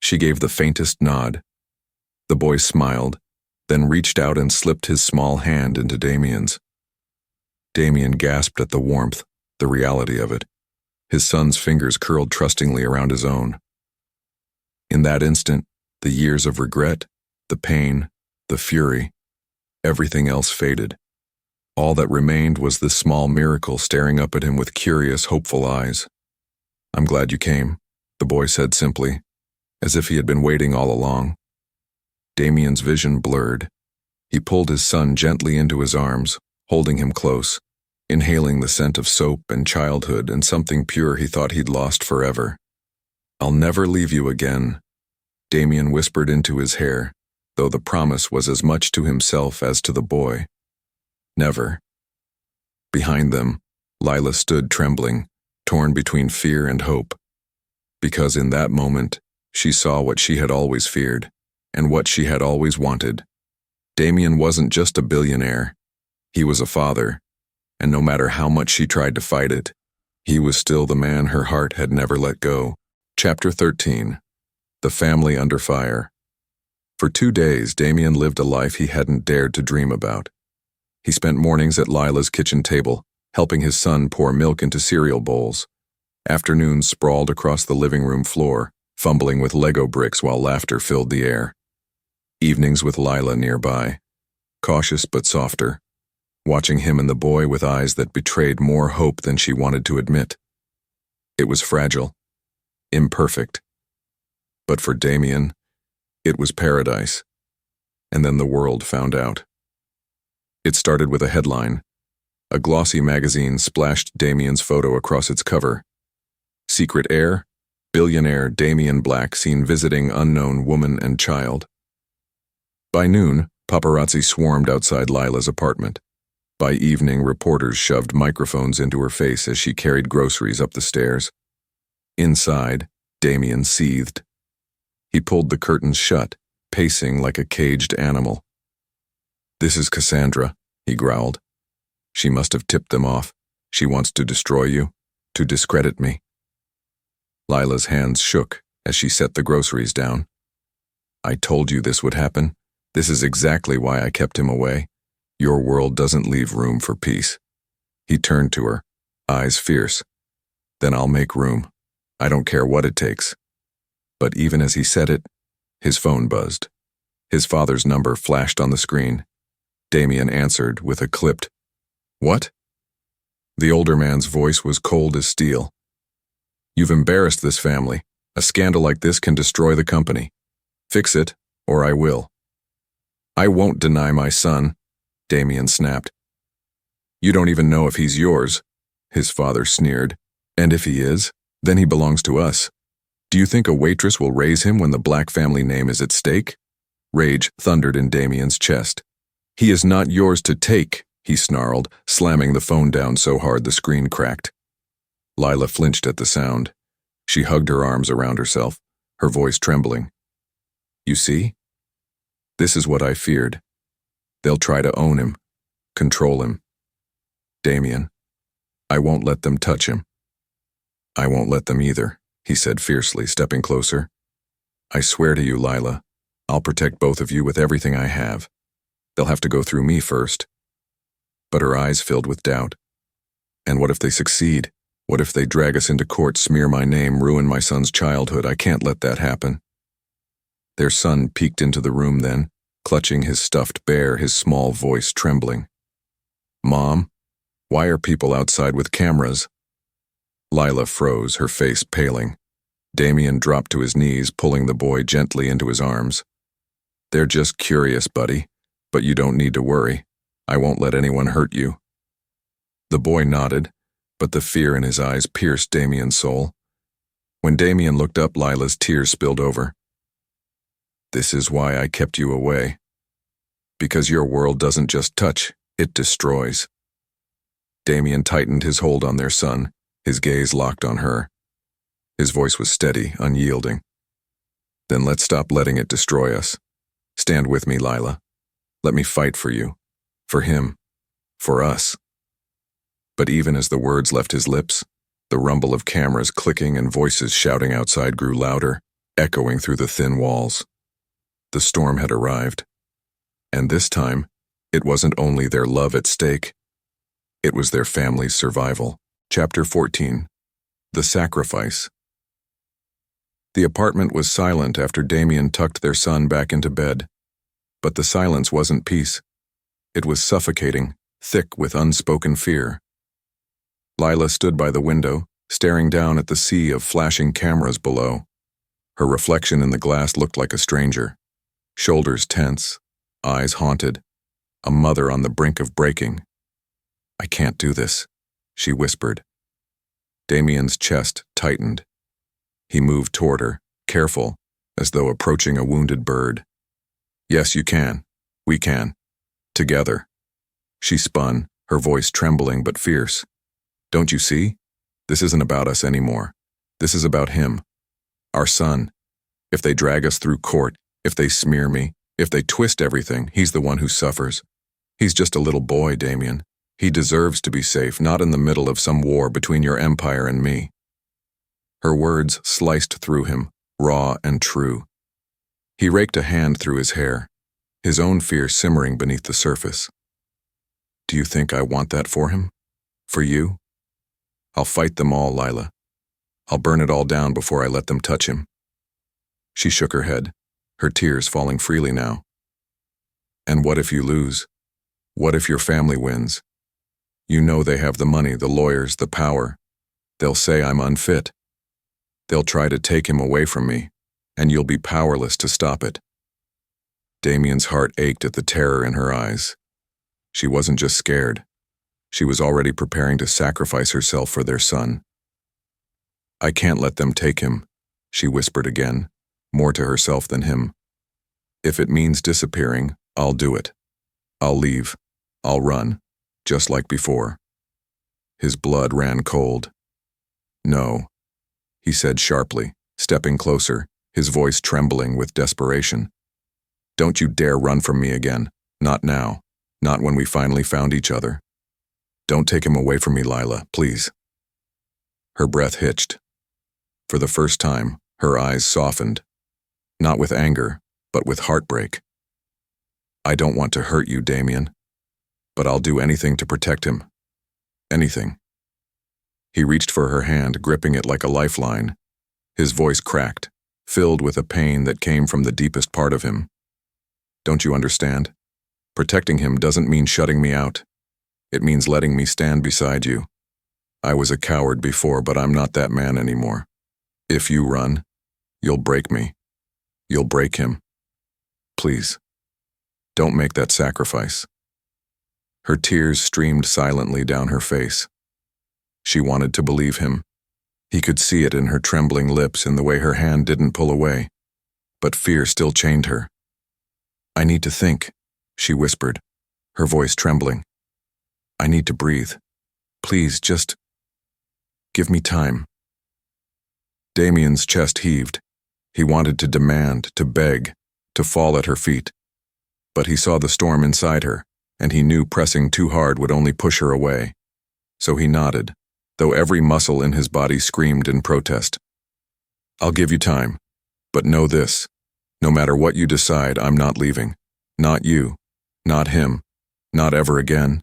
She gave the faintest nod. The boy smiled, then reached out and slipped his small hand into Damian's. Damian gasped at the warmth, the reality of it. His son's fingers curled trustingly around his own. In that instant, the years of regret, the pain, the fury, Everything else faded. All that remained was this small miracle staring up at him with curious, hopeful eyes. "I'm glad you came," the boy said simply, as if he had been waiting all along. Damian's vision blurred. He pulled his son gently into his arms, holding him close, inhaling the scent of soap and childhood and something pure he thought he'd lost forever. "I'll never leave you again," Damian whispered into his hair, though the promise was as much to himself as to the boy. Never. Behind them, Lila stood trembling, torn between fear and hope. Because in that moment, she saw what she had always feared, and what she had always wanted. Damian wasn't just a billionaire. He was a father, and no matter how much she tried to fight it, he was still the man her heart had never let go. Chapter 13. The Family Under Fire. For 2 days, Damian lived a life he hadn't dared to dream about. He spent mornings at Lila's kitchen table, helping his son pour milk into cereal bowls. Afternoons sprawled across the living room floor, fumbling with Lego bricks while laughter filled the air. Evenings with Lila nearby, cautious but softer, watching him and the boy with eyes that betrayed more hope than she wanted to admit. It was fragile, imperfect. But for Damian, it was paradise. And then the world found out. It started with a headline. A glossy magazine splashed Damian's photo across its cover. Secret heir, billionaire Damian Black seen visiting unknown woman and child. By noon, paparazzi swarmed outside Lila's apartment. By evening, reporters shoved microphones into her face as she carried groceries up the stairs. Inside, Damian seethed. He pulled the curtains shut, pacing like a caged animal. "This is Cassandra," he growled. "She must have tipped them off. She wants to destroy you, to discredit me." Lila's hands shook as she set the groceries down. "I told you this would happen. This is exactly why I kept him away. Your world doesn't leave room for peace." He turned to her, eyes fierce. "Then I'll make room. I don't care what it takes." But even as he said it, his phone buzzed. His father's number flashed on the screen. Damian answered with a clipped, "What?" The older man's voice was cold as steel. "You've embarrassed this family. A scandal like this can destroy the company. Fix it, or I will." "I won't deny my son," Damian snapped. "You don't even know if he's yours," his father sneered. "And if he is, then he belongs to us. Do you think a waitress will raise him when the Black family name is at stake?" Rage thundered in Damian's chest. "He is not yours to take," he snarled, slamming the phone down so hard the screen cracked. Lila flinched at the sound. She hugged her arms around herself, her voice trembling. "You see? This is what I feared. They'll try to own him, control him. Damian, I won't let them touch him." "I won't let them either," he said fiercely, stepping closer. "I swear to you, Lila, I'll protect both of you with everything I have. They'll have to go through me first." But her eyes filled with doubt. "And what if they succeed? What if they drag us into court, smear my name, ruin my son's childhood? I can't let that happen." Their son peeked into the room then, clutching his stuffed bear, his small voice trembling. "Mom, why are people outside with cameras?" Lila froze, her face paling. Damian dropped to his knees, pulling the boy gently into his arms. "They're just curious, buddy. But you don't need to worry. I won't let anyone hurt you." The boy nodded, but the fear in his eyes pierced Damian's soul. When Damian looked up, Lila's tears spilled over. "This is why I kept you away. Because your world doesn't just touch, it destroys." Damian tightened his hold on their son, his gaze locked on her. His voice was steady, unyielding. "Then let's stop letting it destroy us. Stand with me, Lila. Let me fight for you, for him, for us." But even as the words left his lips, the rumble of cameras clicking and voices shouting outside grew louder, echoing through the thin walls. The storm had arrived. And this time, it wasn't only their love at stake, it was their family's survival. Chapter 14. The Sacrifice. The apartment was silent after Damian tucked their son back into bed. But the silence wasn't peace. It was suffocating, thick with unspoken fear. Lila stood by the window, staring down at the sea of flashing cameras below. Her reflection in the glass looked like a stranger. Shoulders tense, eyes haunted, a mother on the brink of breaking. "I can't do this," she whispered. Damian's chest tightened. He moved toward her, careful, as though approaching a wounded bird. "Yes, you can. We can. Together." She spun, her voice trembling but fierce. "Don't you see? This isn't about us anymore. This is about him. Our son. If they drag us through court, if they smear me, if they twist everything, he's the one who suffers. He's just a little boy, Damian. He deserves to be safe, not in the middle of some war between your empire and me." Her words sliced through him, raw and true. He raked a hand through his hair, his own fear simmering beneath the surface. "Do you think I want that for him? For you? I'll fight them all, Lila. I'll burn it all down before I let them touch him." She shook her head, her tears falling freely now. "And what if you lose? What if your family wins? You know they have the money, the lawyers, the power. They'll say I'm unfit. They'll try to take him away from me, and you'll be powerless to stop it." Damian's heart ached at the terror in her eyes. She wasn't just scared. She was already preparing to sacrifice herself for their son. "I can't let them take him," she whispered again, more to herself than him. "If it means disappearing, I'll do it. I'll leave. I'll run, just like before." His blood ran cold. "No," he said sharply, stepping closer, his voice trembling with desperation. "Don't you dare run from me again. Not now. Not when we finally found each other. Don't take him away from me, Lila, please." Her breath hitched. For the first time, her eyes softened, not with anger, but with heartbreak. "I don't want to hurt you, Damian, but I'll do anything to protect him. Anything." He reached for her hand, gripping it like a lifeline. His voice cracked, filled with a pain that came from the deepest part of him. "Don't you understand? Protecting him doesn't mean shutting me out. It means letting me stand beside you. I was a coward before, but I'm not that man anymore. If you run, you'll break me. You'll break him. Please, don't make that sacrifice." Her tears streamed silently down her face. She wanted to believe him. He could see it in her trembling lips, in the way her hand didn't pull away. But fear still chained her. "I need to think," she whispered, her voice trembling. "I need to breathe. Please, just give me time." Damian's chest heaved. He wanted to demand, to beg, to fall at her feet. But he saw the storm inside her, and he knew pressing too hard would only push her away. So he nodded, though every muscle in his body screamed in protest. "I'll give you time, but know this. No matter what you decide, I'm not leaving. Not you. Not him. Not ever again."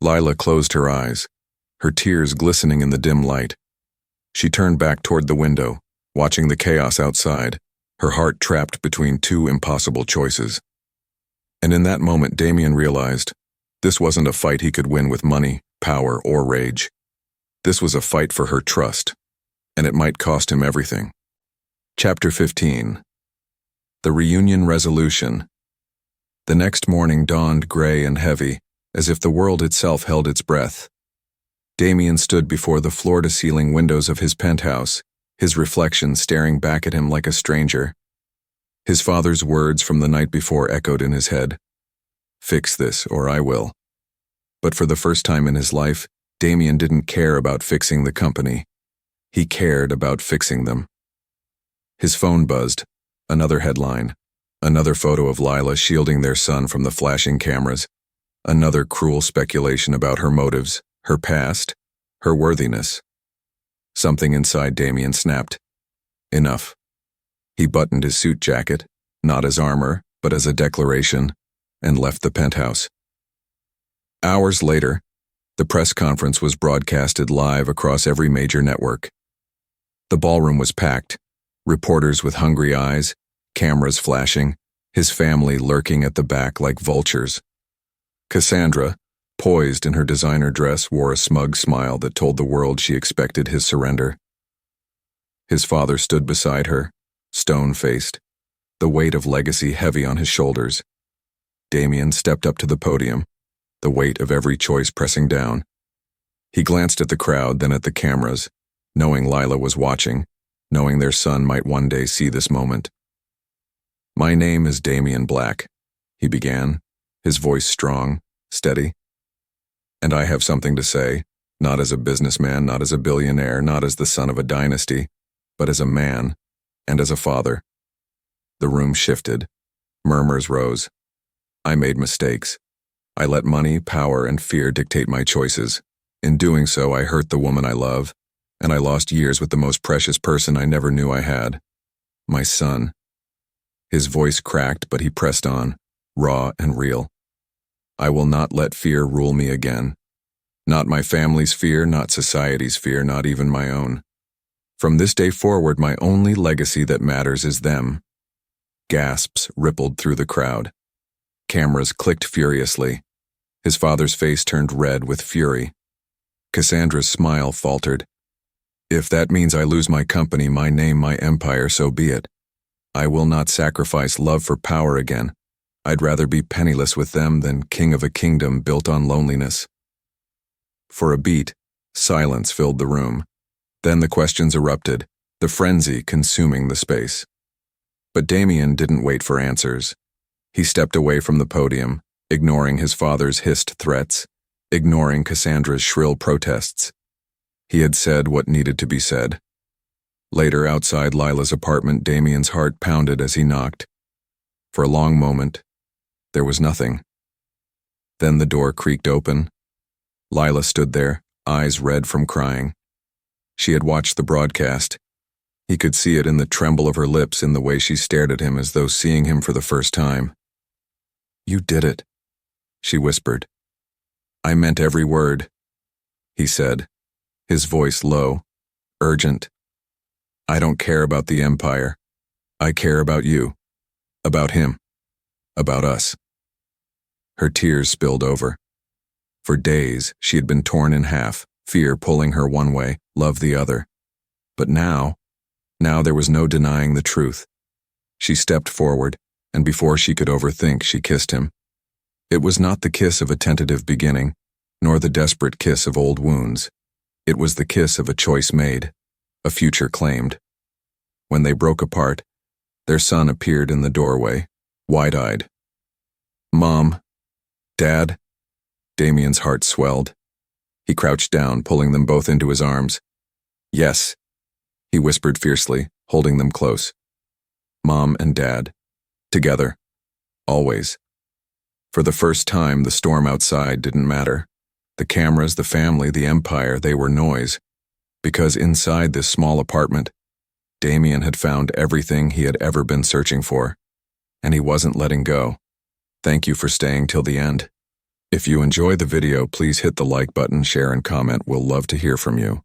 Lila closed her eyes, her tears glistening in the dim light. She turned back toward the window, watching the chaos outside, her heart trapped between two impossible choices. And in that moment, Damian realized this wasn't a fight he could win with money, power, or rage. This was a fight for her trust, and it might cost him everything. Chapter 15. The Reunion Resolution. The next morning dawned gray and heavy, as if the world itself held its breath. Damian stood before the floor-to-ceiling windows of his penthouse, his reflection staring back at him like a stranger. His father's words from the night before echoed in his head. "Fix this, or I will." But for the first time in his life, Damian didn't care about fixing the company. He cared about fixing them. His phone buzzed. Another headline. Another photo of Lila shielding their son from the flashing cameras. Another cruel speculation about her motives, her past, her worthiness. Something inside Damian snapped. Enough. He buttoned his suit jacket, not as armor, but as a declaration, and left the penthouse. Hours later, the press conference was broadcasted live across every major network. The ballroom was packed, reporters with hungry eyes, cameras flashing, his family lurking at the back like vultures. Cassandra, poised in her designer dress, wore a smug smile that told the world she expected his surrender. His father stood beside her, stone-faced, the weight of legacy heavy on his shoulders. Damian stepped up to the podium, the weight of every choice pressing down. He glanced at the crowd, then at the cameras, knowing Lila was watching, knowing their son might one day see this moment. "My name is Damian Black," he began, his voice strong, steady. "And I have something to say, not as a businessman, not as a billionaire, not as the son of a dynasty, but as a man, and as a father." The room shifted. Murmurs rose. "I made mistakes. I let money, power, and fear dictate my choices. In doing so, I hurt the woman I love, and I lost years with the most precious person I never knew I had. My son." His voice cracked, but he pressed on, raw and real. "I will not let fear rule me again. Not my family's fear, not society's fear, not even my own. From this day forward, my only legacy that matters is them." Gasps rippled through the crowd. Cameras clicked furiously. His father's face turned red with fury. Cassandra's smile faltered. "If that means I lose my company, my name, my empire, so be it. I will not sacrifice love for power again. I'd rather be penniless with them than king of a kingdom built on loneliness." For a beat, silence filled the room. Then the questions erupted, the frenzy consuming the space. But Damian didn't wait for answers. He stepped away from the podium, ignoring his father's hissed threats, ignoring Cassandra's shrill protests. He had said what needed to be said. Later, outside Lila's apartment, Damian's heart pounded as he knocked. For a long moment, there was nothing. Then the door creaked open. Lila stood there, eyes red from crying. She had watched the broadcast. He could see it in the tremble of her lips, in the way she stared at him as though seeing him for the first time. "You did it," she whispered. "I meant every word," he said, his voice low, urgent. "I don't care about the empire. I care about you, about him, about us." Her tears spilled over. For days, she had been torn in half, fear pulling her one way, love the other. But now there was no denying the truth. She stepped forward, and before she could overthink, she kissed him. It was not the kiss of a tentative beginning, nor the desperate kiss of old wounds. It was the kiss of a choice made, a future claimed. When they broke apart, their son appeared in the doorway, wide-eyed. "Mom, Dad?" Damian's heart swelled. He crouched down, pulling them both into his arms. "Yes," he whispered fiercely, holding them close. Mom and Dad. Together. Always. For the first time, the storm outside didn't matter. The cameras, the family, the empire, they were noise. Because inside this small apartment, Damian had found everything he had ever been searching for. And he wasn't letting go. Thank you for staying till the end. If you enjoyed the video, please hit the like button, share, and comment. We'll love to hear from you.